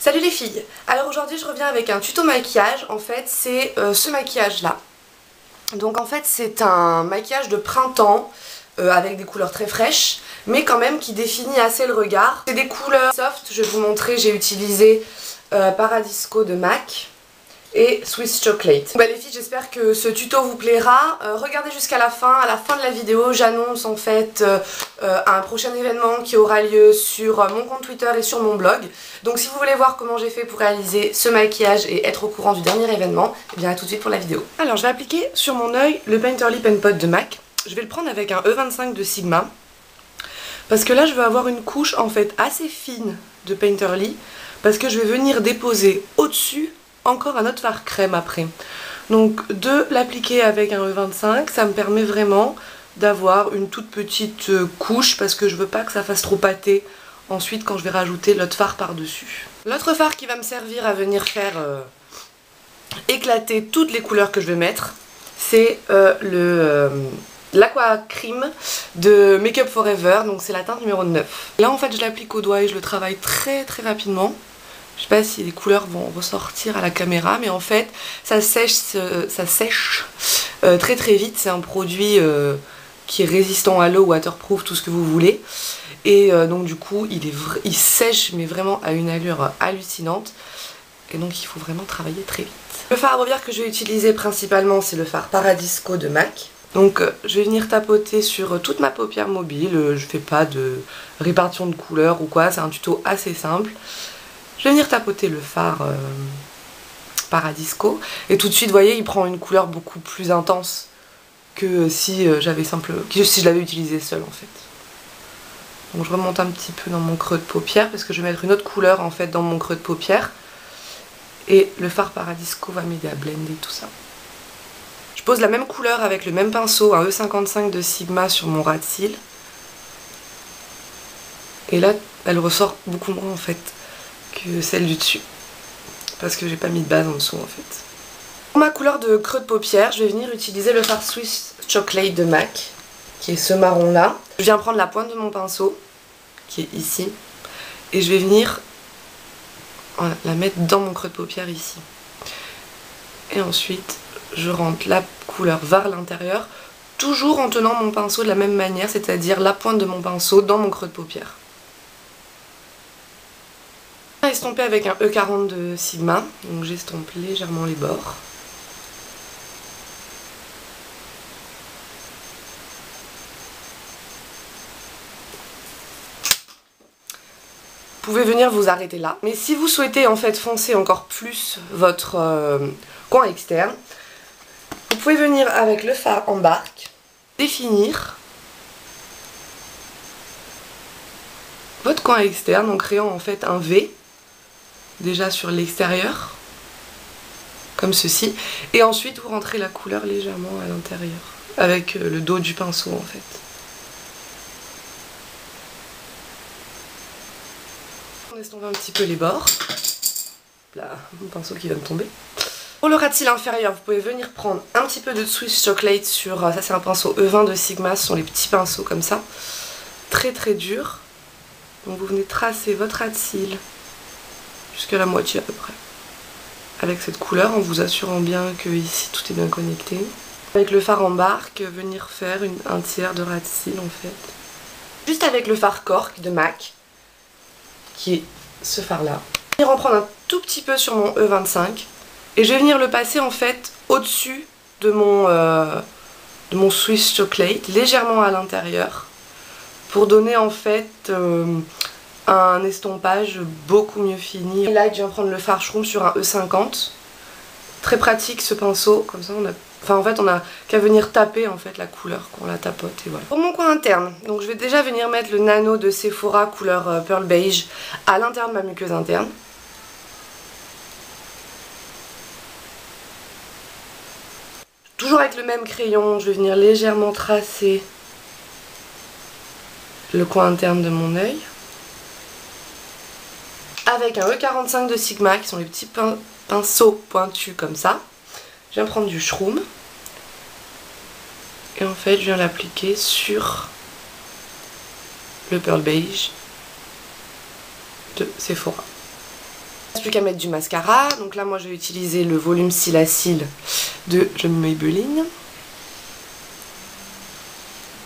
Salut les filles! Alors aujourd'hui je reviens avec un tuto maquillage. En fait c'est ce maquillage là. Donc en fait c'est un maquillage de printemps avec des couleurs très fraîches mais quand même qui définit assez le regard. C'est des couleurs soft, je vais vous montrer, j'ai utilisé Paradisco de MAC et Swiss Chocolate. Bah les filles, j'espère que ce tuto vous plaira. Regardez jusqu'à la fin. À la fin de la vidéo, j'annonce en fait un prochain événement qui aura lieu sur mon compte Twitter et sur mon blog. Donc si vous voulez voir comment j'ai fait pour réaliser ce maquillage et être au courant du dernier événement, et bien à tout de suite pour la vidéo. Alors je vais appliquer sur mon œil le Painter Lip Pot de MAC. Je vais le prendre avec un E25 de Sigma. Parce que là je veux avoir une couche en fait assez fine de Painter Lip. Parce que je vais venir déposer au-dessus encore un autre fard crème après. Donc de l'appliquer avec un E25, ça me permet vraiment d'avoir une toute petite couche parce que je veux pas que ça fasse trop pâté ensuite quand je vais rajouter l'autre fard par dessus. L'autre fard qui va me servir à venir faire éclater toutes les couleurs que je vais mettre, c'est l'Aqua Cream de Make Up Forever, donc c'est la teinte numéro 9. Là en fait je l'applique au doigt et je le travaille très rapidement. Je sais pas si les couleurs vont ressortir à la caméra, mais en fait ça sèche très vite. C'est un produit qui est résistant à l'eau, waterproof, tout ce que vous voulez. Et donc du coup il sèche mais vraiment à une allure hallucinante. Et donc il faut vraiment travailler très vite. Le fard à paupières que je vais utiliser principalement c'est le fard Paradisco de MAC. Donc je vais venir tapoter sur toute ma paupière mobile. Je fais pas de répartition de couleurs ou quoi, c'est un tuto assez simple. Je vais venir tapoter le fard Paradisco et tout de suite, vous voyez, il prend une couleur beaucoup plus intense que si je l'avais utilisé seul en fait. Donc je remonte un petit peu dans mon creux de paupière parce que je vais mettre une autre couleur en fait dans mon creux de paupière et le fard Paradisco va m'aider à blender tout ça. Je pose la même couleur avec le même pinceau, un E55 de Sigma sur mon ras de cils et là elle ressort beaucoup moins en fait que celle du dessus parce que j'ai pas mis de base en dessous en fait. Pour ma couleur de creux de paupière, je vais venir utiliser le fard Swiss Chocolate de MAC qui est ce marron là. Je viens prendre la pointe de mon pinceau qui est ici et je vais venir la mettre dans mon creux de paupière ici et ensuite je rentre la couleur vers l'intérieur toujours en tenant mon pinceau de la même manière, c'est-à-dire la pointe de mon pinceau dans mon creux de paupière. Estomper avec un E40 de Sigma, donc j'estompe légèrement les bords. Vous pouvez venir vous arrêter là, mais si vous souhaitez en fait foncer encore plus votre coin externe, vous pouvez venir avec le fard embarque, définir votre coin externe en créant en fait un V déjà sur l'extérieur comme ceci et ensuite vous rentrez la couleur légèrement à l'intérieur avec le dos du pinceau en fait. On estompe un petit peu les bords. Là, mon pinceau qui vient de tomber. Pour le ras de cils inférieur, vous pouvez venir prendre un petit peu de Swiss Chocolate sur, ça c'est un pinceau E20 de Sigma, ce sont les petits pinceaux comme ça, très durs. Donc vous venez tracer votre ras de cils jusqu'à la moitié à peu près. Avec cette couleur, en vous assurant bien que ici tout est bien connecté. Avec le fard embarque, venir faire un tiers de ras de cils en fait. Juste avec le fard Cork de MAC, qui est ce fard là. Je vais venir en prendre un tout petit peu sur mon E25 et je vais venir le passer en fait au-dessus de mon Swiss Chocolate, légèrement à l'intérieur, pour donner en fait un estompage beaucoup mieux fini. Et là je viens prendre le fard Shroom sur un E50. Très pratique ce pinceau, comme ça on a qu'à venir taper en fait la couleur quand on la tapote et voilà. Pour mon coin interne, donc je vais déjà venir mettre le nano de Sephora couleur Pearl Beige à l'intérieur de ma muqueuse interne. Toujours avec le même crayon, je vais venir légèrement tracer le coin interne de mon œil. Avec un E45 de Sigma, qui sont les petits pinceaux pointus comme ça. Je viens prendre du Shroom. Et en fait, je viens l'appliquer sur le Pearl Beige de Sephora. reste plus qu'à mettre du mascara. Donc là moi je vais utiliser le volume cils à cils de Maybelline.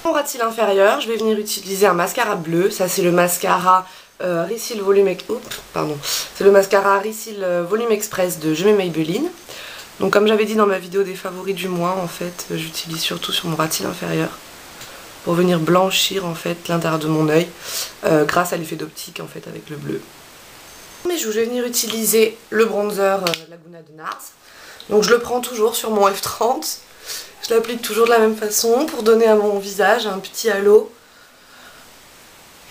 Mon ras de cils inférieur, je vais venir utiliser un mascara bleu. Ça c'est le mascara Reseal Volume c'est le mascara Reseal Volume Express de Maybelline. Donc comme j'avais dit dans ma vidéo des favoris du mois, en fait, j'utilise surtout sur mon ras de cils inférieur pour venir blanchir en fait l'intérieur de mon œil grâce à l'effet d'optique en fait avec le bleu. Mes joues, je vais venir utiliser le bronzer Laguna de NARS. Donc je le prends toujours sur mon F30. Je l'applique toujours de la même façon pour donner à mon visage un petit halo.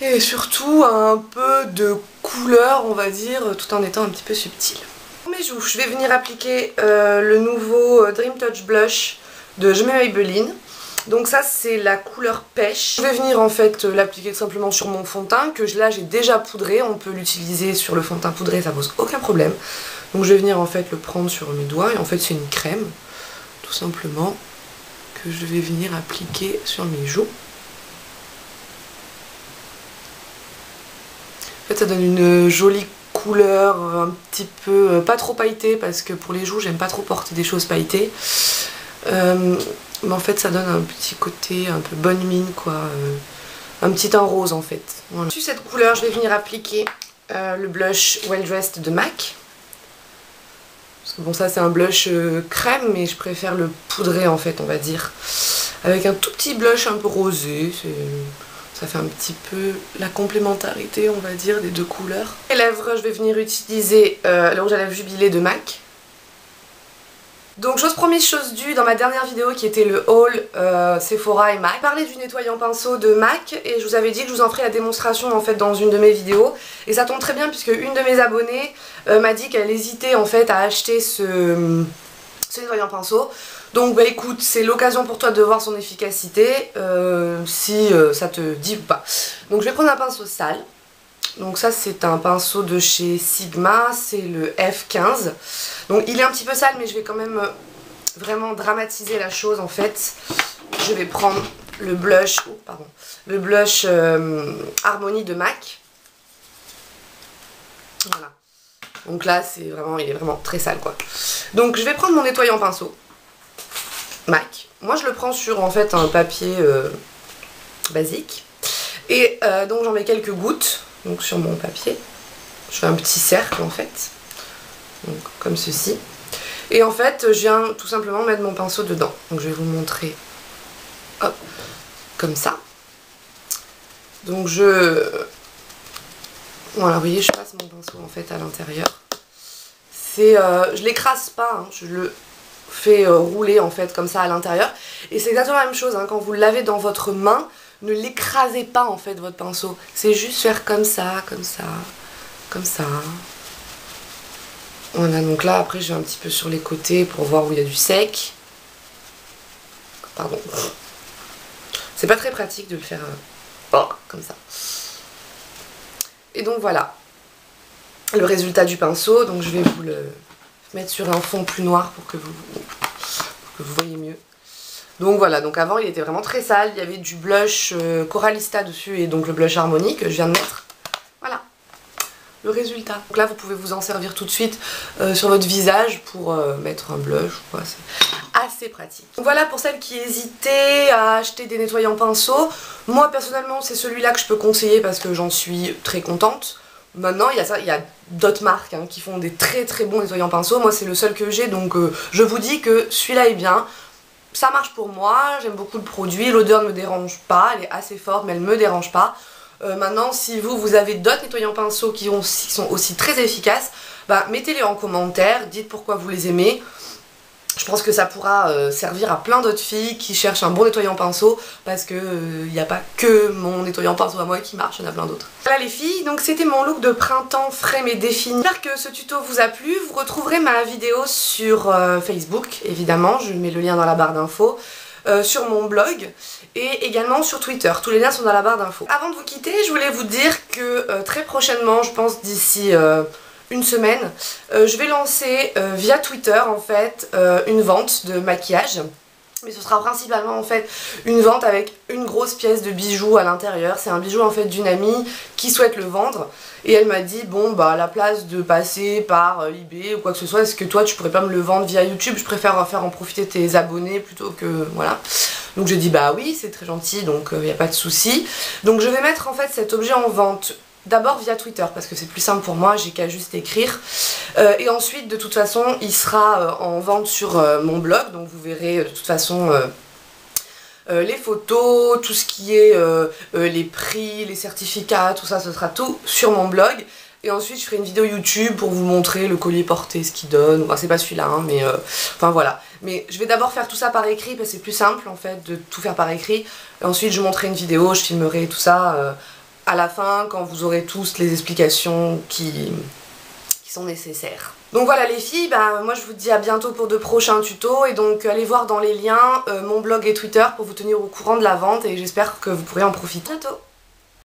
Et surtout un peu de couleur, on va dire, tout en étant un petit peu subtil. Pour mes joues, je vais venir appliquer le nouveau Dream Touch Blush de Maybelline. Donc ça c'est la couleur pêche. Je vais venir en fait l'appliquer simplement sur mon fond de teint que là j'ai déjà poudré. On peut l'utiliser sur le fond de teint poudré, ça pose aucun problème. Donc je vais venir en fait le prendre sur mes doigts et en fait c'est une crème tout simplement que je vais venir appliquer sur mes joues. En fait ça donne une jolie couleur un petit peu, pas trop pailletée parce que pour les joues j'aime pas trop porter des choses pailletées. Mais en fait ça donne un petit côté un peu bonne mine quoi, un petit teint rose en fait. Voilà. Sur cette couleur je vais venir appliquer le blush Well Dressed de MAC. Parce que bon ça c'est un blush crème mais je préfère le poudrer en fait on va dire. Avec un tout petit blush un peu rosé, ça fait un petit peu la complémentarité on va dire des deux couleurs. Les lèvres je vais venir utiliser le rouge à lèvres jubilé de MAC. Donc chose promise chose due, dans ma dernière vidéo qui était le haul Sephora et MAC, je parlais du nettoyant pinceau de MAC et je vous avais dit que je vous en ferai la démonstration en fait dans une de mes vidéos. Et ça tombe très bien puisque une de mes abonnées m'a dit qu'elle hésitait en fait à acheter ce nettoyant pinceau. Donc bah écoute, c'est l'occasion pour toi de voir son efficacité si ça te dit ou pas. Donc je vais prendre un pinceau sale. Donc ça c'est un pinceau de chez Sigma, c'est le F15. Donc il est un petit peu sale mais je vais quand même vraiment dramatiser la chose en fait. Je vais prendre le blush, Harmony de MAC. Voilà. Donc là c'est vraiment, il est vraiment très sale quoi. Donc je vais prendre mon nettoyant pinceau MAC. Moi je le prends sur en fait un papier basique. Et donc j'en mets quelques gouttes. Donc sur mon papier, je fais un petit cercle en fait, donc comme ceci. Et en fait, je viens tout simplement mettre mon pinceau dedans. Donc je vais vous montrer, hop, comme ça. Donc voilà, vous voyez, je passe mon pinceau en fait à l'intérieur. Je l'écrase pas, hein, je le fais rouler en fait comme ça à l'intérieur. Et c'est exactement la même chose, hein, quand vous le lavez dans votre main. Ne l'écrasez pas en fait votre pinceau, c'est juste faire comme ça, comme ça, comme ça. Voilà, donc là après je vais un petit peu sur les côtés pour voir où il y a du sec. Pardon. C'est pas très pratique de le faire comme ça. Et donc voilà le résultat du pinceau. Donc je vais vous le mettre sur un fond plus noir pour que vous voyez mieux. Donc voilà, donc avant il était vraiment très sale, il y avait du blush Coralista dessus et donc le blush Harmony que je viens de mettre. Voilà, le résultat. Donc là vous pouvez vous en servir tout de suite sur votre visage pour mettre un blush, c'est assez pratique. Donc voilà pour celles qui hésitaient à acheter des nettoyants pinceaux. Moi personnellement c'est celui-là que je peux conseiller parce que j'en suis très contente. Maintenant il y a d'autres marques hein, qui font des très très bons nettoyants pinceaux. Moi c'est le seul que j'ai donc je vous dis que celui-là est bien. Ça marche pour moi, j'aime beaucoup le produit, l'odeur ne me dérange pas, elle est assez forte mais elle ne me dérange pas. Maintenant si vous avez d'autres nettoyants pinceaux qui sont aussi très efficaces, bah, mettez-les en commentaire, dites pourquoi vous les aimez. Je pense que ça pourra servir à plein d'autres filles qui cherchent un bon nettoyant pinceau parce que il n'y a pas que mon nettoyant pinceau à moi qui marche, il y en a plein d'autres. Voilà les filles, donc c'était mon look de printemps frais mais défini. J'espère que ce tuto vous a plu. Vous retrouverez ma vidéo sur Facebook évidemment, je mets le lien dans la barre d'infos, sur mon blog et également sur Twitter. Tous les liens sont dans la barre d'infos. Avant de vous quitter, je voulais vous dire que très prochainement, je pense d'ici une semaine, je vais lancer via Twitter en fait une vente de maquillage Mais ce sera principalement en fait une vente avec une grosse pièce de bijoux à l'intérieur. C'est un bijou en fait d'une amie qui souhaite le vendre. Et elle m'a dit bon bah à la place de passer par eBay ou quoi que ce soit, est-ce que toi tu pourrais pas me le vendre via YouTube? Je préfère faire en profiter tes abonnés plutôt que voilà. Donc j'ai dit bah oui c'est très gentil donc y a pas de souci. Donc je vais mettre en fait cet objet en vente. D'abord via Twitter parce que c'est plus simple pour moi, j'ai qu'à juste écrire. Et ensuite de toute façon il sera en vente sur mon blog, donc vous verrez de toute façon les photos, tout ce qui est les prix, les certificats, tout ça, ce sera tout sur mon blog. Et ensuite je ferai une vidéo YouTube pour vous montrer le collier porté, ce qu'il donne. Enfin c'est pas celui-là hein, mais enfin voilà. Mais je vais d'abord faire tout ça par écrit parce que c'est plus simple en fait de tout faire par écrit. Et ensuite je montrerai une vidéo, je filmerai tout ça à la fin quand vous aurez tous les explications qui sont nécessaires. Donc voilà les filles, bah, moi je vous dis à bientôt pour de prochains tutos et donc allez voir dans les liens mon blog et Twitter pour vous tenir au courant de la vente et j'espère que vous pourrez en profiter bientôt.